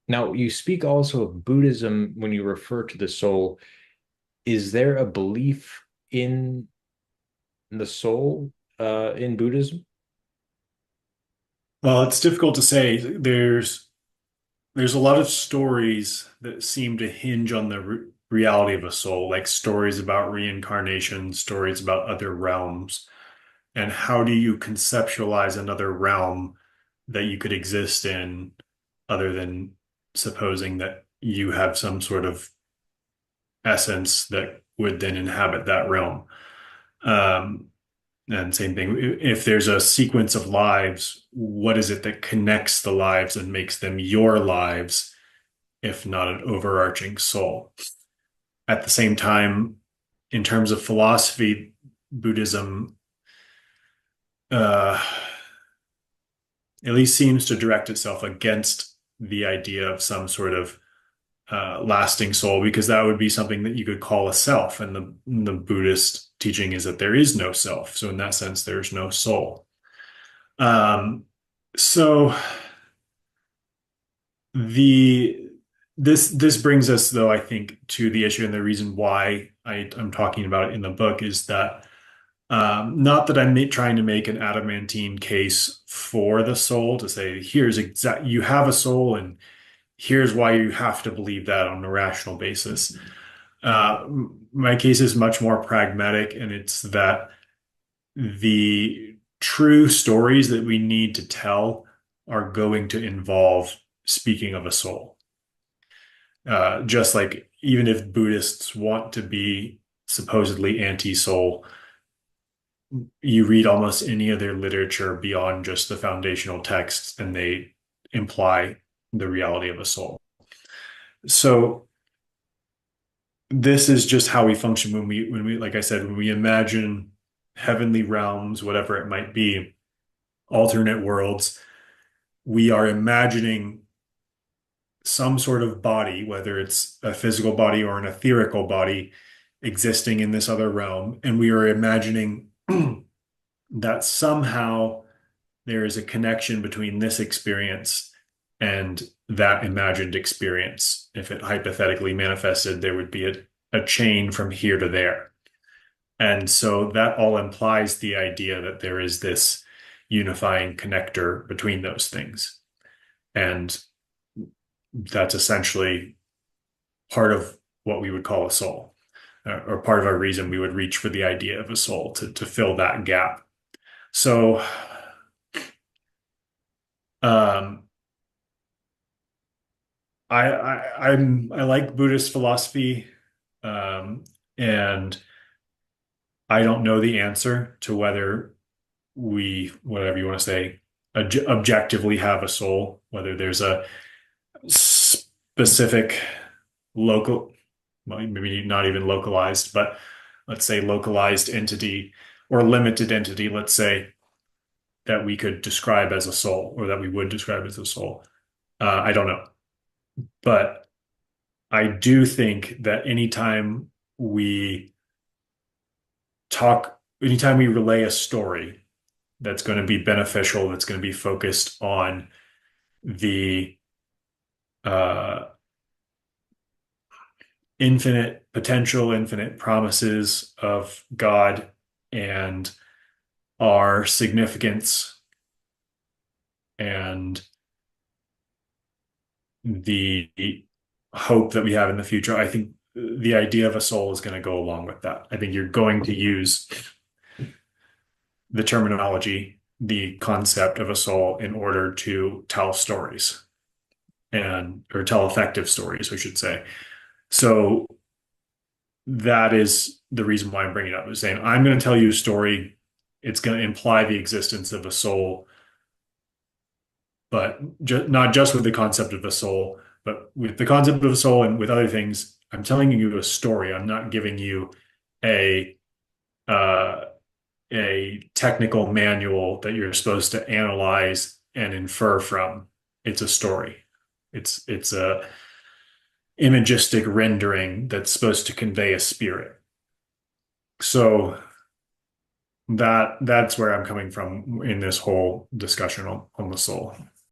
Now, you speak also of Buddhism when you refer to the soul. Is there a belief in the soul in Buddhism? Well, it's difficult to say. There's a lot of stories that seem to hinge on the reality of a soul, like stories about reincarnation, stories about other realms. And how do you conceptualize another realm that you could exist in other than supposing that you have some sort of essence that would then inhabit that realm? Um, And same thing, if there's a sequence of lives, what is it that connects the lives and makes them your lives, if not an overarching soul? At the same time, in terms of philosophy, Buddhism uh, at least seems to direct itself against the idea of some sort of lasting soul, because that would be something that you could call a self. And the Buddhist teaching is that there is no self. So in that sense, there's no soul. Um, so the this brings us, though, I think, to the issue, and the reason why I'm talking about it in the book is that not that I'm trying to make an adamantine case for the soul to say here's exact you have a soul and here's why you have to believe that on a rational basis. My case is much more pragmatic, and it's that the true stories that we need to tell are going to involve speaking of a soul. Just like even if Buddhists want to be supposedly anti-soul, you read almost any of their literature beyond just the foundational texts, and they imply the reality of a soul. So this is just how we function when we like I said, when we imagine heavenly realms, whatever it might be, alternate worlds, we are imagining some sort of body, whether it's a physical body or an etherical body, existing in this other realm. And we are imagining that somehow there is a connection between this experience and that imagined experience. If it hypothetically manifested, there would be a chain from here to there. And so that all implies the idea that there is this unifying connector between those things. And that's essentially part of what we would call a soul, or part of our reason we would reach for the idea of a soul to fill that gap. So, um, I like Buddhist philosophy, um, and I don't know the answer to whether we, whatever you want to say, objectively have a soul, whether there's a specific local, well, maybe not even localized, but let's say localized entity or limited entity, let's say, that we could describe as a soul or that we would describe as a soul. I don't know. But I do think that we anytime we relay a story that's going to be beneficial, that's going to be focused on the uh, infinite potential, infinite promises of God and our significance and the hope that we have in the future, I think the idea of a soul is going to go along with that. I think you're going to use the terminology, the concept of a soul in order to tell stories or tell effective stories, we should say. So that is the reason why I'm bringing it up, is saying I'm going to tell you a story. It's going to imply the existence of a soul, but not just with the concept of a soul, but with the concept of a soul and with other things. I'm telling you a story. I'm not giving you a uh, a technical manual that you're supposed to analyze and infer from. It's a story. It's a imagistic rendering that's supposed to convey a spirit. So that's where I'm coming from in this whole discussion on the soul.